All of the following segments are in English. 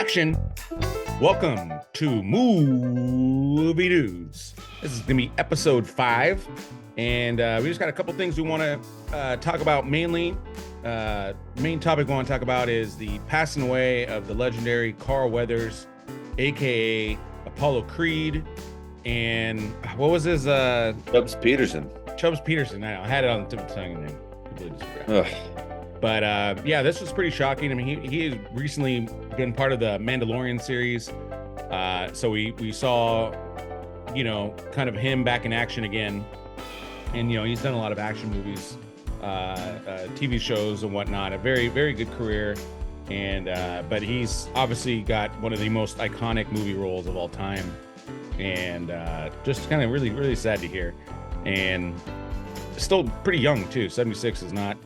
Action. Welcome to Movie News. This is going to be Ep.5, and we just got a couple things we want to talk about mainly. Main topic we want to talk about is the passing away of the legendary Carl Weathers, aka Apollo Creed, and what was his Chubbs Peterson. Chubbs Peterson. I had it on the tip of the tongue and then completely forgot. But yeah, this was pretty shocking. I mean, he has recently been part of the Mandalorian series. So we saw, kind of him back in action again. And, he's done a lot of action movies, TV shows and whatnot. A very, very good career. And but he's obviously got one of the most iconic movie roles of all time. And just kind of really, really sad to hear. And still pretty young, too. 76 is not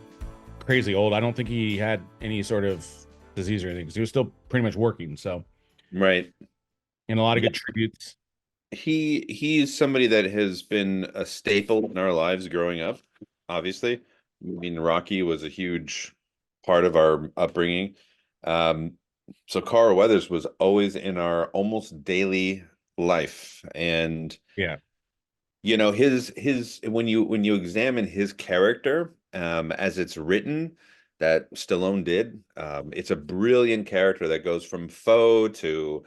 crazy old. I don't think he had any sort of disease or anything because he was still pretty much working. So, right. And a lot of good tributes. He's somebody that has been a staple in our lives growing up, obviously. I mean, Rocky was a huge part of our upbringing. So Carl Weathers was always in our almost daily life. And yeah, his when you examine his character, as it's written, that Stallone did, it's a brilliant character that goes from foe to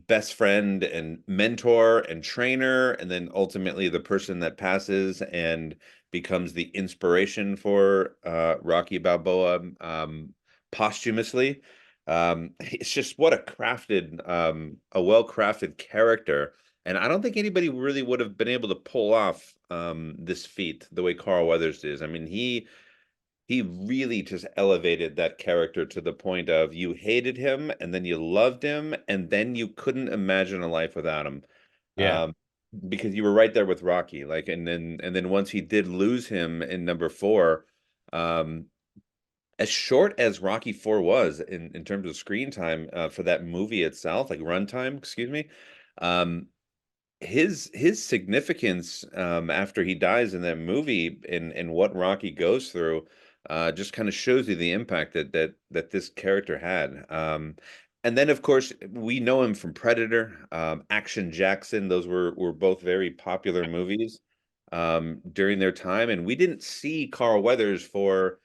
best friend and mentor and trainer, and then ultimately the person that passes and becomes the inspiration for Rocky Balboa posthumously. It's just what a well-crafted character. And I don't think anybody really would have been able to pull off this feat the way Carl Weathers is. I mean, he really just elevated that character to the point of you hated him and then you loved him and then you couldn't imagine a life without him. yeah, Because you were right there with Rocky. Like, and then once he did lose him in number 4, as short as Rocky 4 was in terms of screen time for that movie itself, like runtime, excuse me, his significance after he dies in that movie and what Rocky goes through just kind of shows you the impact that this character had. And then of course we know him from Predator, Action Jackson. Those were both very popular movies during their time, and we didn't see Carl Weathers for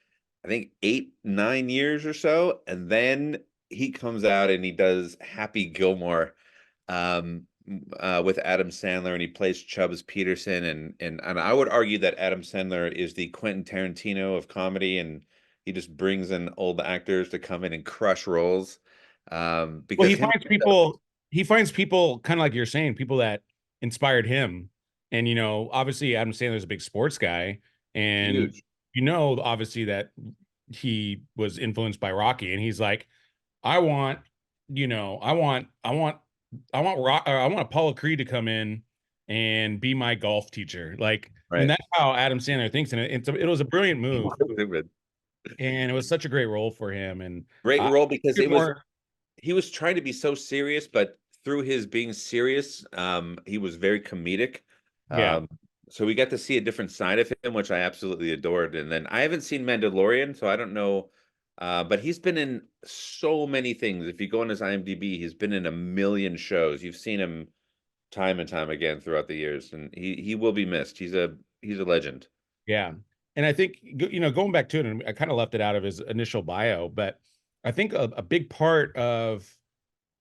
I think 8-9 years or so, and then he comes out and he does Happy Gilmore with Adam Sandler, and he plays Chubbs Peterson, and I would argue that Adam Sandler is the Quentin Tarantino of comedy, and he just brings in old actors to come in and crush roles. well, Because him, he finds people kind of like you're saying, people that inspired him. And obviously Adam Sandler's a big sports guy, and huge, obviously that he was influenced by Rocky, and he's like, I want, I want Apollo Creed to come in and be my golf teacher. Like, and right? that's how Adam Sandler thinks. And it was a brilliant move, Stupid. and it was such a great role for him. And Great uh, role because more, he was trying to be so serious, but through his being serious, he was very comedic. yeah. Um, so we got to see a different side of him, which I absolutely adored. And then I haven't seen Mandalorian, so I don't know. But he's been in so many things. If you go on his IMDb, he's been in a million shows. You've seen him time and time again throughout the years, and he will be missed. He's a legend. Yeah. And I think, going back to it, and I kind of left it out of his initial bio, but I think a big part of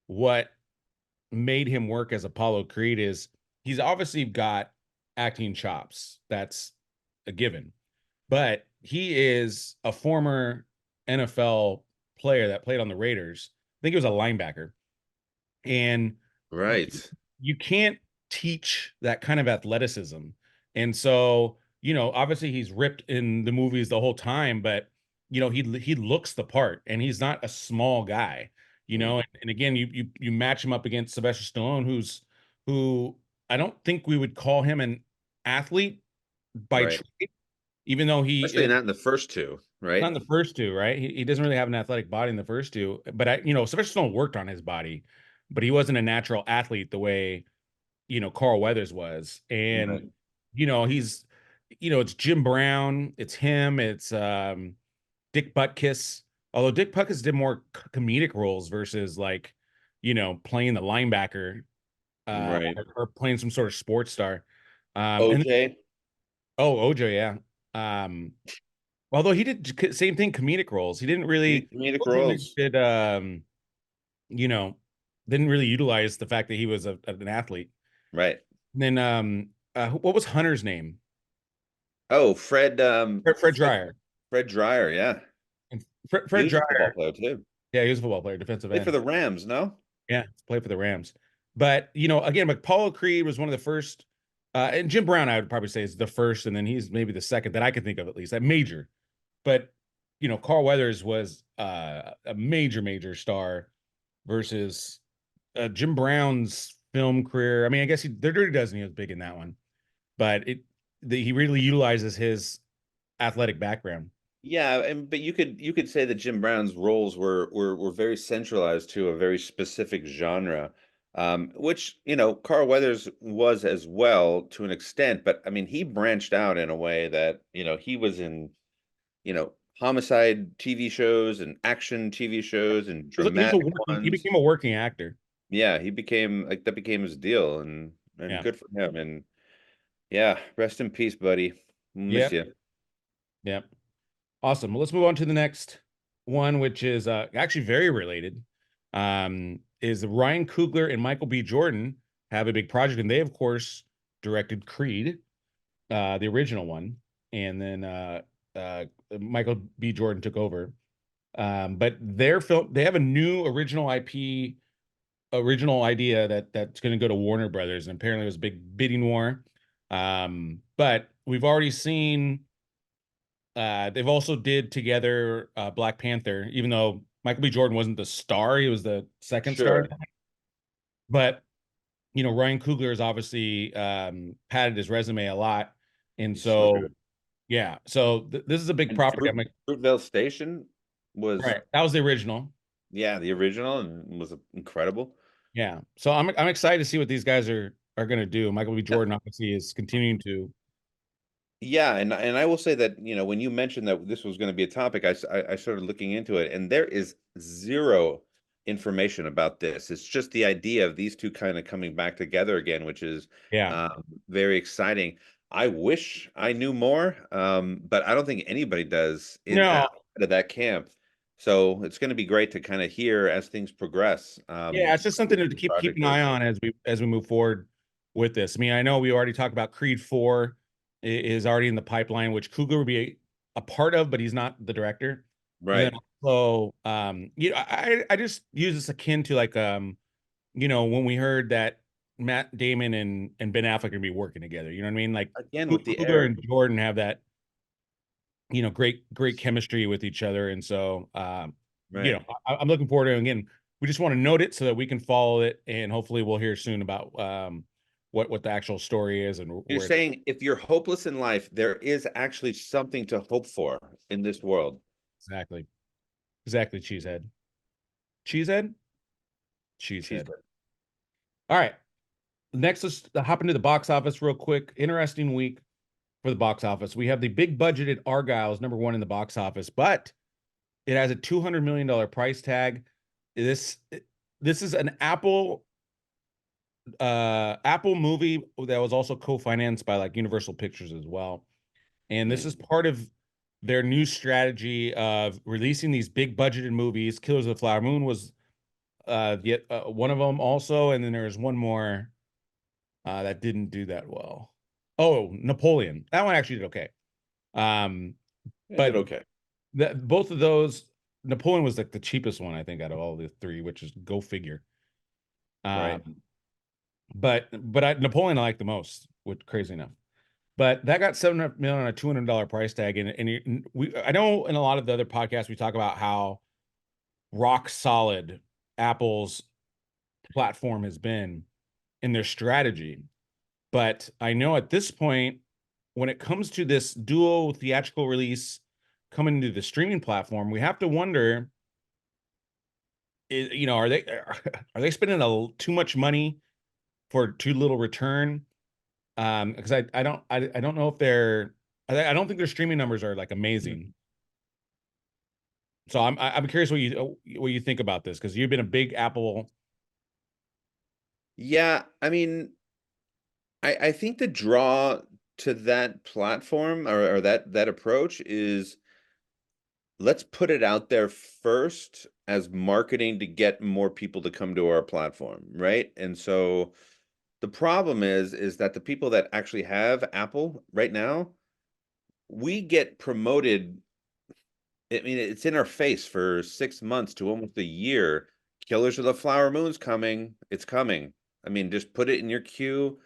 what made him work as Apollo Creed is he's obviously got acting chops. That's a given. But he is a former NFL player that played on the Raiders. I think he was a linebacker. And Right, you can't teach that kind of athleticism. And so, obviously he's ripped in the movies the whole time, but he looks the part, and he's not a small guy, and again, you match him up against Sylvester Stallone, who I don't think we would call him an athlete by right. trade, even though he Especially is not in the first two, not right? in the first two, right? He doesn't really have an athletic body in the first two, but Sylvester Stallone worked on his body, but he wasn't a natural athlete the way Carl Weathers was. And Right. he's it's Jim Brown, it's him, it's Dick Butkus, Although Dick Puckett did more comedic roles versus like, playing the linebacker, Right. or playing some sort of sports star. And OJ. oh, OJ, yeah. Um, although he did same thing, comedic roles. He didn't He really did comedic wasn't really roles. did you know, didn't really utilize the fact that he was an athlete. Right. And then what was Hunter's name? Oh, Fred. Fred Dryer. Fred Dryer. Yeah, And he Fred was a football Dryer, player too. yeah, he was a football player, defensive Played for end. the Rams. No. Yeah, played for the Rams. But again, Paul Creed was one of the first, and Jim Brown, I would probably say, is the first, and then he's maybe the second that I could think of, at least, that major. But Carl Weathers was a major, major star versus Jim Brown's film career. I mean, I guess The Dirty Dozen, he was big in that one, but he really utilizes his athletic background. Yeah, and but you could say that Jim Brown's roles were very centralized to a very specific genre, which Carl Weathers was as well to an extent. But I mean, he branched out in a way that he was in homicide TV shows and action TV shows and dramatic He ones. became a working actor. Yeah, he became like that became his deal, and Yeah. good for him. And yeah, rest in peace, buddy. We'll miss Yep. you. Yep. Awesome. Well, let's move on to the next one, which is actually very related. Is Ryan Coogler and Michael B. Jordan have a big project, and they, of course, directed Creed, the original one, and then Michael B. Jordan took over. But their film, they have a new original IP, original idea that's going to go to Warner Brothers, and apparently it was a big bidding war. But we've already seen. They've also did together Black Panther, even though Michael B. Jordan wasn't the star, he was the second star. Sure, But Ryan Coogler has obviously padded his resume a lot, and you sure so do. yeah, so this is a big And property. I'm like, Fruitvale Station was, right, that was the original. yeah, the original and was incredible. Yeah, so I'm excited to see what these guys are going to do. Michael B. Jordan obviously is continuing to. Yeah, and I will say that, when you mentioned that this was going to be a topic, I started looking into it, and there is zero information about this. It's just the idea of these two kind of coming back together again, which is Yeah, very exciting. I wish I knew more, but I don't think anybody does in no, outside of that camp. So it's going to be great to kind of hear as things progress. yeah, it's just Where something to this keep project an eye goes. on as we move forward with this. I mean, I know we already talked about Creed 4 is already in the pipeline, which Coogler would be a part of, but he's not the director. And then Right. also, I just use this akin to like when we heard that Matt Damon and Ben Affleck are gonna be working together. You know what I mean? Like Again with the Coogler air. and Jordan have that great chemistry with each other, and so Right. I'm looking forward to it. Again, we just want to note it so that we can follow it, and hopefully we'll hear soon about what the actual story is and You're where. saying if you're hopeless in life, there is actually something to hope for in this world. Exactly, cheesehead, cheesehead, She's cheesehead. All right, next let's hop into the box office real quick. Interesting week for the box office. We have the big budgeted Argyle's number 1 in the box office, but it has a $200 million price tag. This this is an Apple movie that was also co-financed by like Universal Pictures as well. And this is part of their new strategy of releasing these big budgeted movies. Killers of the Flower Moon was one of them also, and then there's one more that didn't do that well. Oh, Napoleon. That one actually did okay. Um, It did but okay. both of those, Napoleon was like the cheapest one, I think, out of all the three, which is go figure. Right. Um, but Napoleon I like the most, which crazy enough. But that got 700 million on a $200 price tag, I know in a lot of the other podcasts we talk about how rock solid Apple's platform has been in their strategy. But I know at this point, when it comes to this dual theatrical release coming to the streaming platform, we have to wonder, are they are they spending too much money for too little return? Because I don't know if I don't think their streaming numbers are like amazing. So I'm curious what you think about this because you've been a big Apple. Yeah, I mean, I think the draw to that platform or that approach is let's put it out there first as marketing to get more people to come to our platform, right? And so the problem is that the people that actually have Apple right now, we get promoted. I mean, it's in our face for 6 months to almost a year. Killers of the Flower Moon's coming. It's coming. I mean, just put it in your queue.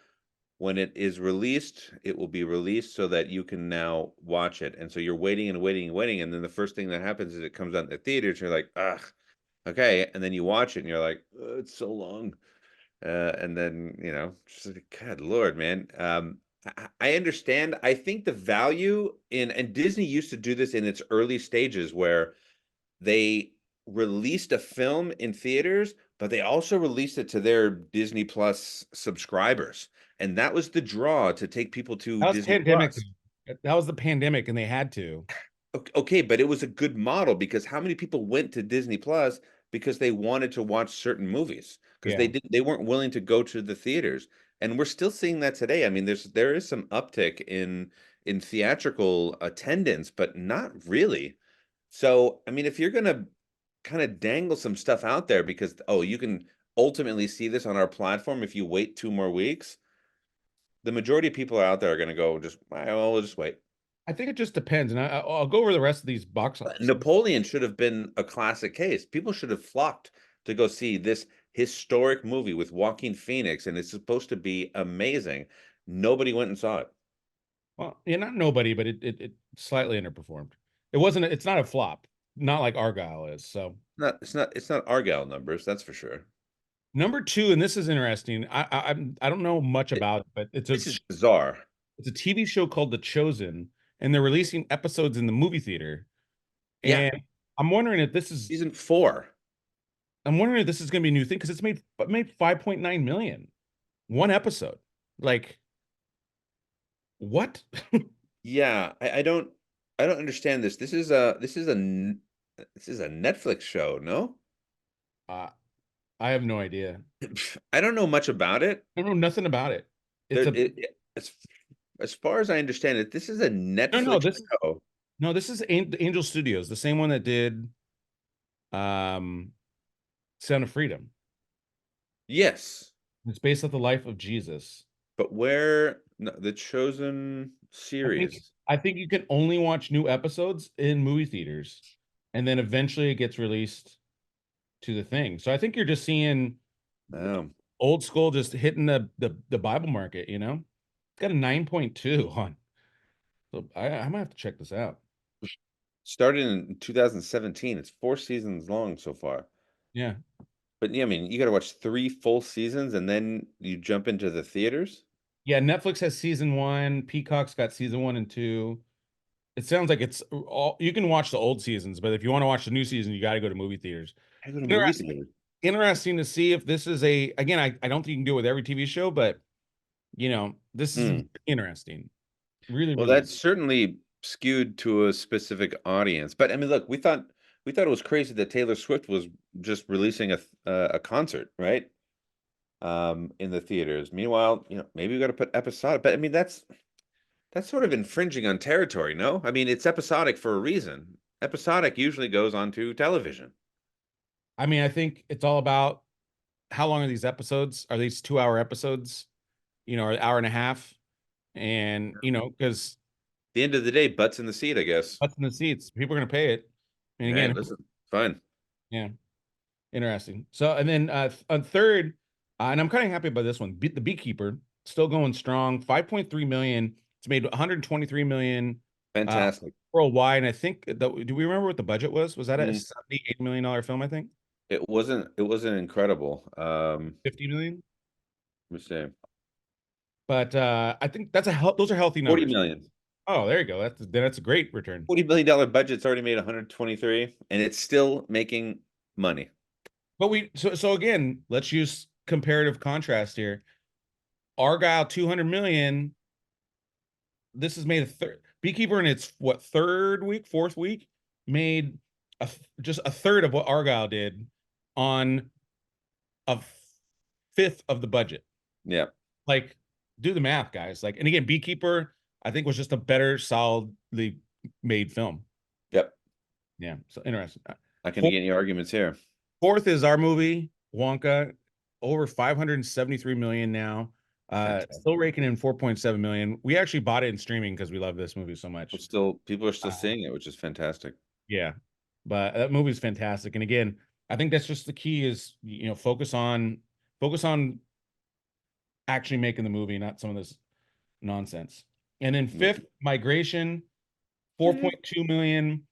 When it is released, it will be released so that you can now watch it. And so you're waiting and waiting and waiting. And then the first thing that happens is it comes out in the theaters. And you're like, ugh, okay. And then you watch it and you're like, oh, it's so long. And then, just like, God Lord, man. I understand. I think the value and Disney used to do this in its early stages where they released a film in theaters, but they also released it to their Disney Plus subscribers. And that was the draw to take people to That was Disney pandemic. Plus. That was the pandemic, and they had to. Okay, but it was a good model because how many people went to Disney Plus because they wanted to watch certain movies because Yeah. they weren't willing to go to the theaters. And we're still seeing that today. I mean, there is some uptick in theatrical attendance, but not really. So, I mean, if you're gonna kind of dangle some stuff out there because oh, you can ultimately see this on our platform if you wait 2 more weeks, the majority of people out there are gonna go just, well, we'll just wait. I think it just depends, and I'll go over the rest of these box office. Napoleon should have been a classic case. People should have flocked to go see this historic movie with Joaquin Phoenix, and it's supposed to be amazing. Nobody went and saw it. Well, yeah, not nobody, but it slightly underperformed. It wasn't. It's not a flop, not like Argyle is. So It's not Argyle numbers, that's for sure. number two, and this is interesting. I don't know much It, about it, but this is bizarre. it's a TV show called The Chosen, and they're releasing episodes in the movie theater. Yeah, And I'm wondering if this is season 4. I'm wondering if this is going to be a new thing because it made 5.9 million one episode. Like what? Yeah, I don't understand this. This is a Netflix show, no? uh, I have no idea. I don't know much about it. I don't know nothing about it. There, It's a as far as I understand it, this is a no, no. Netflix show. This is Angel Studios, the same one that did um Sound of Freedom. Yes, It's based off the life of Jesus. but where no, the Chosen I think series? I think you can only watch new episodes in movie theaters, and then eventually it gets released to the thing. So I think you're just seeing Um, old school just hitting the Bible market, you know? It's got a 9.2 on. So I might have to check this out. Started in 2017. It's 4 seasons long so far. Yeah. But yeah, I mean, you got to watch 3 full seasons and then you jump into the theaters. Yeah, Netflix has season one, Peacock's got season one and two. It sounds like it's all you can watch the old seasons, but if you want to watch the new season, you got to go to movie theaters. I go to movie Interesting, theaters. interesting to see if this is a again, I don't think you can do it with every TV show, but this is Hmm. interesting. Really, Well, really. that's certainly skewed to a specific audience. But I mean, look, we thought it was crazy that Taylor Swift was just releasing a concert, right? In the theaters. Meanwhile, maybe we got to put episodic. But I mean, that's sort of infringing on territory, no? I mean, it's episodic for a reason. Episodic usually goes onto television. I mean, I think it's all about how long are these episodes? Are these 2 hour episodes? Or an hour and a half? And because The end of the day, butts in the seat, I guess. butts in the seats, people are gonna pay it. And Hey, again, listen, fine. yeah, interesting. So and then on third, and I'm kind of happy about this one. The Beekeeper still going strong, 5.3 million. It's made 123 million Fantastic. worldwide. And I think do we remember what the budget was? Was that a Mm, $78 million film? I think it wasn't incredible. 50 million. Let me say But I think those are healthy 40 numbers. million. Oh, there you go. That's a great return. $40 million budget's already made 123, and it's still making money. But so again, let's use comparative contrast here. Argyle 200 million. This has made a third Beekeeper in its fourth week made just a third of what Argyle did on a fifth of the budget. Yeah. Like, do the math, guys. Like, and again, Beekeeper, I think was just a better, solidly made film. Yep. Yeah, so interesting. I can Fourth, get any arguments here. fourth is our movie, Wonka, over 573 million now. Still Fantastic. raking in 4.7 million. We actually bought it in streaming because we love this movie so We're much. still people are still Uh, seeing it, which is fantastic. yeah, but that movie is fantastic. And again, I think that's just the key is, focus on actually making the movie, not some of this nonsense. And then Yeah. fifth, Migration, 4.2 million.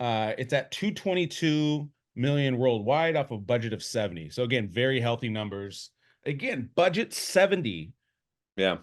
It's at 222 million worldwide off a budget of 70. So again, very healthy numbers. Again, budget 70. Yeah.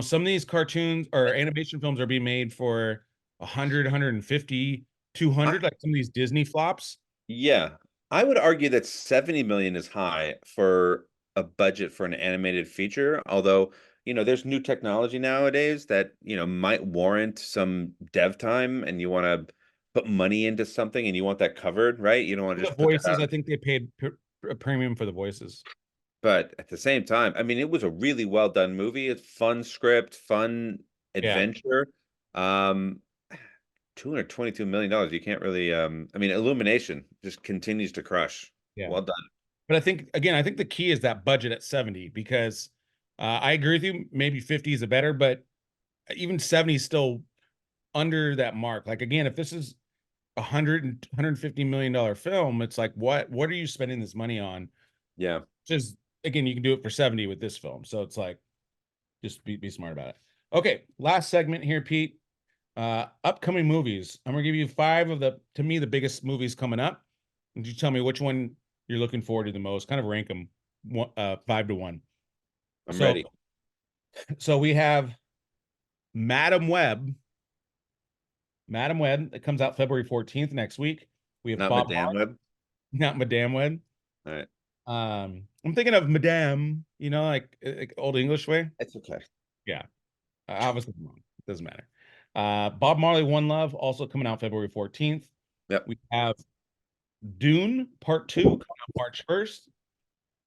Some of these cartoons or animation films are being made for 100, 150, 200, like some of these Disney flops. Yeah, I would argue that 70 million is high for a budget for an animated feature, although, there's new technology nowadays that, might warrant some dev time and you want to put money into something and you want that covered, right? You don't want to The just put that voices, out. I think they paid a premium for the voices. But at the same time, I mean, it was a really well done movie. It's fun script, fun Yeah, adventure. Um, $222 million. You can't really I mean, Illumination just continues to crush. yeah. Well done. But I think the key is that budget at 70 because I agree with you. Maybe 50 is a better, but even 70 is still under that mark. Like again, if this is 150 million dollar film, it's like what are you spending this money on? Yeah. Just again, you can do it for 70 with this film. So it's like just be smart about it. Okay, last segment here, Pete. Upcoming movies. I'm gonna give you five of to me, the biggest movies coming up. And you tell me which one you're looking forward to the most. Kind of rank them 5 to 1. I'm So, ready. so we have Madam Web. Madam Web that comes out February 14th next week. We have Not Bob Madame Marley, Web. not Madame Web. All right. I'm thinking of Madame, like old English way. It's okay. Yeah, obviously wrong. It doesn't matter. Bob Marley, One Love, also coming out February 14th. Yep. We have Dune Part 2 coming out March 1st.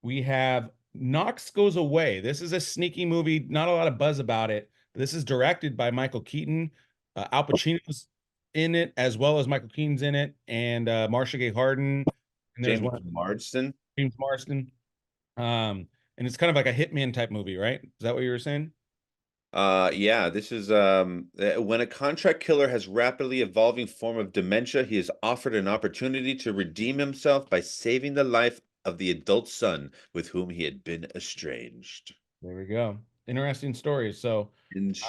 We have Knox Goes Away. This is a sneaky movie, not a lot of buzz about it. This is directed by Michael Keaton. Al Pacino's in it, as well as Michael Keaton's in it, and Marcia Gay Harden. And there's James one Marsden. James Marsden. And it's kind of like a hitman type movie, right? Is that what you were saying? Yeah, this is when a contract killer has rapidly evolving form of dementia, he is offered an opportunity to redeem himself by saving the life of the adult son with whom he had been estranged. There we go. Interesting story. So that is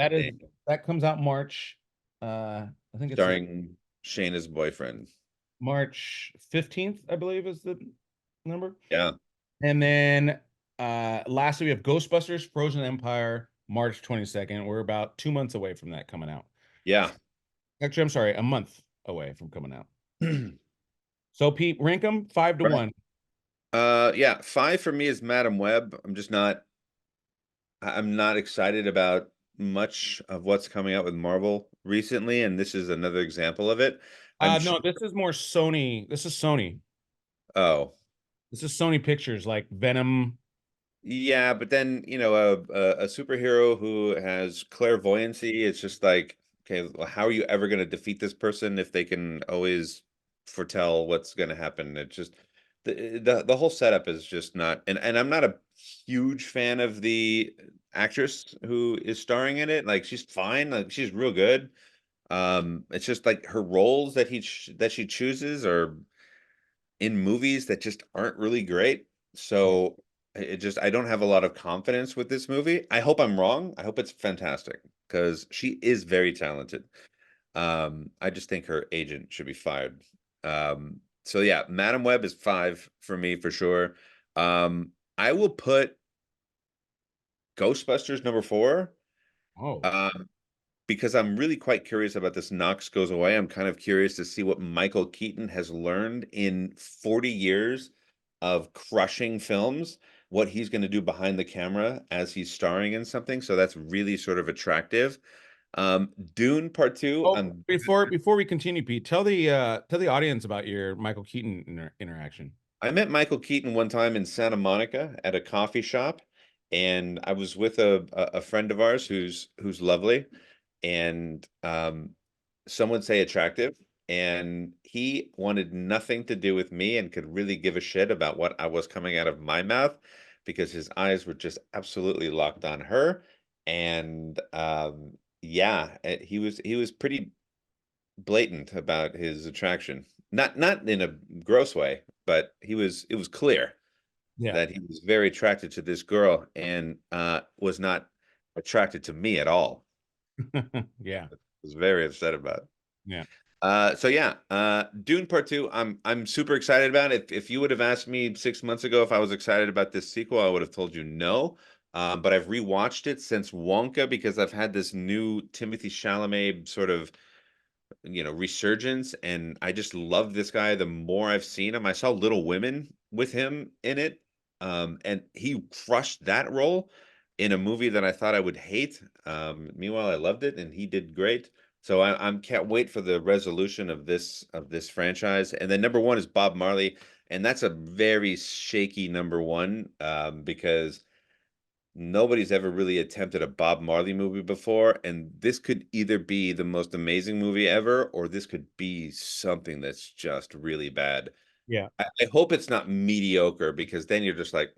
Interesting. that comes out March. I think it's Starring Shayna's boyfriend. March 15th, I believe is the number. Yeah. And then lastly, we have Ghostbusters Frozen Empire, March 22nd. We're about 2 months away from that coming out. Yeah. Actually, I'm sorry, a month away from coming out. So, Pete, rank them 5 to 1. Yeah, 5 for me is Madam Web. I'm not excited about much of what's coming out with Marvel recently, and this is another example of it. I'm sure. No, this is more Sony. This is Sony. Oh, This is Sony Pictures, like Venom. yeah, but then, a superhero who has clairvoyancy, it's just like, okay, well, how are you ever going to defeat this person if they can always foretell what's going to happen? It just the whole setup is just not, and I'm not a huge fan of the actress who is starring in it. Like she's fine, like she's real good. It's just like her roles that she chooses are in movies that just aren't really great. Yeah. So I don't have a lot of confidence with this movie. I hope I'm wrong. I hope it's fantastic because she is very talented. I just think her agent should be fired. So yeah, Madam Web is 5 for me for sure. I will put Ghostbusters number 4. Oh, Um, because I'm really quite curious about this Knox Goes Away. I'm kind of curious to see what Michael Keaton has learned in 40 years of crushing films, what he's going to do behind the camera as he's starring in something. So that's really sort of attractive. Dune Part Two. Oh, before we continue, Pete, tell the audience about your Michael Keaton interaction. I met Michael Keaton one time in Santa Monica at a coffee shop, and I was with a friend of ours who's lovely, and some would say attractive, and he wanted nothing to do with me and could really give a shit about what I was coming out of my mouth because his eyes were just absolutely locked on her, and yeah, he was pretty blatant about his attraction. Not in a gross way, but it was clear Yeah. that he was very attracted to this girl and was not attracted to me at all. Yeah. I was very upset about it. Yeah. So yeah, Dune Part Two. I'm super excited about it. If you would have asked me 6 months ago if I was excited about this sequel, I would have told you no. But I've rewatched it since Wonka because I've had this new Timothy Chalamet sort of resurgence, and I just love this guy. The more I've seen him, I saw Little Women with him in it, and he crushed that role in a movie that I thought I would hate. Meanwhile, I loved it, and he did great. So I'm can't wait for the resolution of this franchise. And then number one is Bob Marley, and that's a very shaky number one because nobody's ever really attempted a Bob Marley movie before, and this could either be the most amazing movie ever, or this could be something that's just really bad. Yeah. I hope it's not mediocre because then you're just like,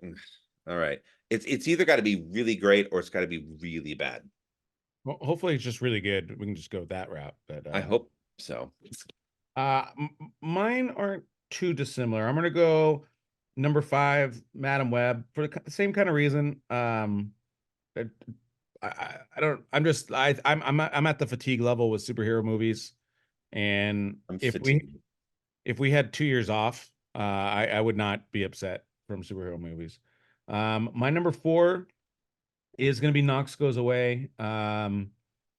all right. It's either got to be really great or it's got to be really bad. Well, hopefully it's just really good. We can just go that route. But I hope so. mine aren't too dissimilar. I'm gonna go number five, Madam Web, for the same kind of reason. I, I don't. I'm at the fatigue level with superhero movies, and I'm if fatigued. we had 2 years off, I would not be upset from superhero movies. My number four is going to be Knox Goes Away.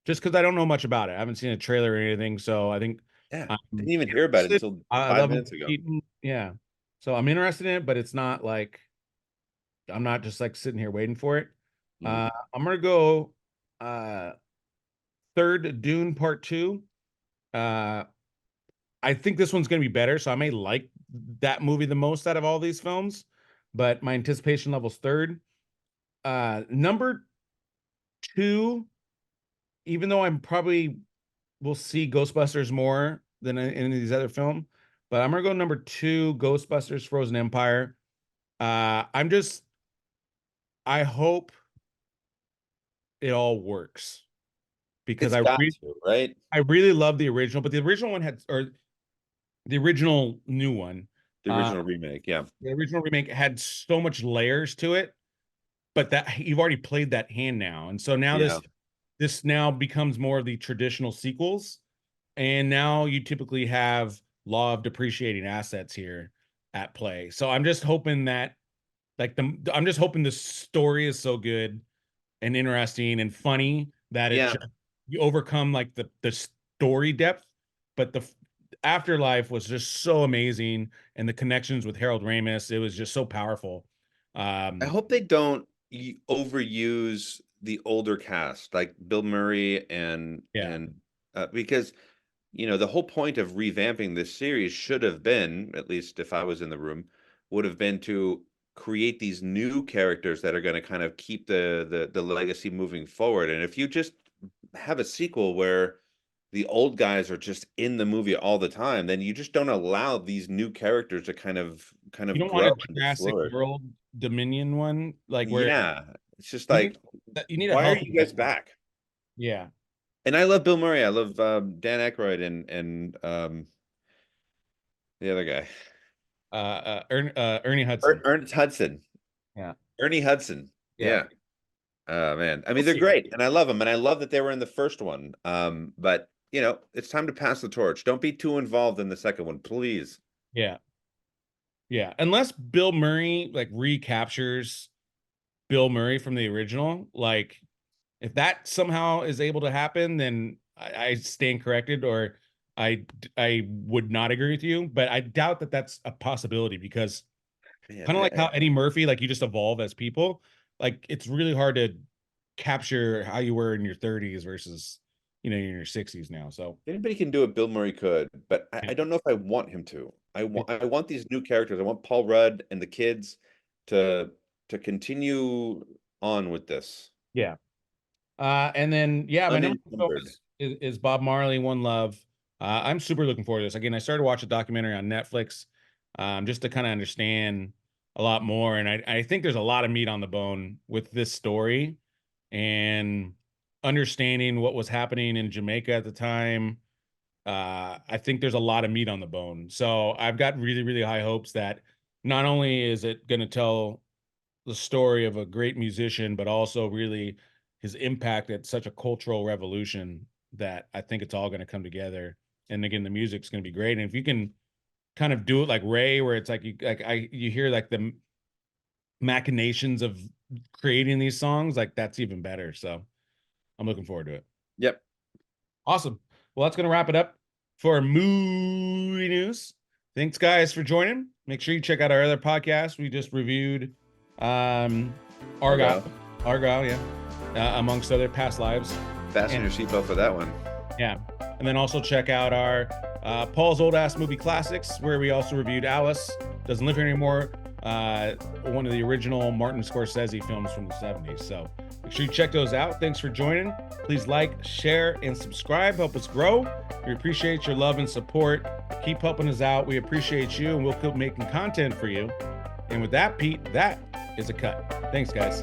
Just because I don't know much about it. I haven't seen a trailer or anything, so I think Yeah, I'm didn't even hear about it interested. until I five love minutes ago. Keaton. Yeah. So I'm interested in it, but it's not like I'm not just like sitting here waiting for it. Mhm. I'm gonna go uh third Dune Part Two. Uh I think this one's gonna be better, so I may like that movie the most out of all these films, but my anticipation level's third. Number two, even though I'm probably will see Ghostbusters more than in any of these other film, but I'm gonna go number two, Ghostbusters Frozen Empire. I'm just I hope it all works because It's got to, right? I really love the original, but the original one had or the original new one, The uh, original remake, yeah. the original remake had so much layers to it, but that you've already played that hand now, and so now Yeah. this now becomes more of the traditional sequels, and now you typically have law of depreciating assets here at play. So I'm just hoping that I'm just hoping the story is so good and interesting and funny that it Yeah. just you overcome like the story depth, but the afterlife was just so amazing and the connections with Harold Ramis, it was just so powerful. I Um, hope they don't overuse the older cast, like Bill Murray yeah, and because the whole point of revamping this series should have been, at least if I was in the room, would have been to create these new characters that are going to kind of keep the legacy moving forward. And if you just have a sequel where the old guys are just in the movie all the time, then you just don't allow these new characters to kind you of don't want grow a and to Jurassic flourish. World Dominion one like where Yeah, it's just you need like, you need a why are healthy you guys balance. back? Yeah. And I love Bill Murray. I love Dan Aykroyd and the other guy, Ernie Hudson. Ernest Hudson. Yeah. Ernie Hudson. Yeah. Yeah. Man. I We'll mean, they're see. great, and I love them, and I love that they were in the first one. But it's time to pass the torch. Don't be too involved in the second one, please. Yeah. Yeah. Unless Bill Murray like recaptures Bill Murray from the original, like if that somehow is able to happen, then I stand corrected, or I would not agree with you. But I doubt that that's a possibility because Man, kind of like how Eddie Murphy, like you just evolve as people. Like it's really hard to capture how you were in your 30s versus in your 60s now. So If anybody can do it, Bill Murray could, but yeah. I don't know if I want him to. I want these new characters. I want Paul Rudd and the kids to continue on with this. Yeah. And then my number two film Unencumbered. is Bob Marley, One Love. I'm super looking forward to this. Again, I started to watch a documentary on Netflix, just to kind of understand a lot more. And I think there's a lot of meat on the bone with this story and understanding what was happening in Jamaica at the time. I think there's a lot of meat on the bone. So I've got really, really high hopes that not only is it going to tell the story of a great musician, but also really his impact at such a cultural revolution that I think it's all going to come together. And again, the music's going to be great. And if you can kind of do it like Ray, where it's like you hear like the machinations of creating these songs, like that's even better. So I'm looking forward to it. Yep. Awesome. Well, that's going to wrap it up for movie news. Thanks, guys, for joining. Make sure you check out our other podcast. We just reviewed Argyle, yeah, amongst other past lives. Fasten your seatbelt for that one. Yeah. And then also check out our Paul's Old Ass Movie Classics, where we also reviewed Alice Doesn't Live Here Anymore, one of the original Martin Scorsese films from the 70s. So make sure you check those out. Thanks for joining. Please like, share, and subscribe. Help us grow. We appreciate your love and support. Keep helping us out. We appreciate you, and we'll keep making content for you. And with that, Pete, that is a cut. Thanks, guys.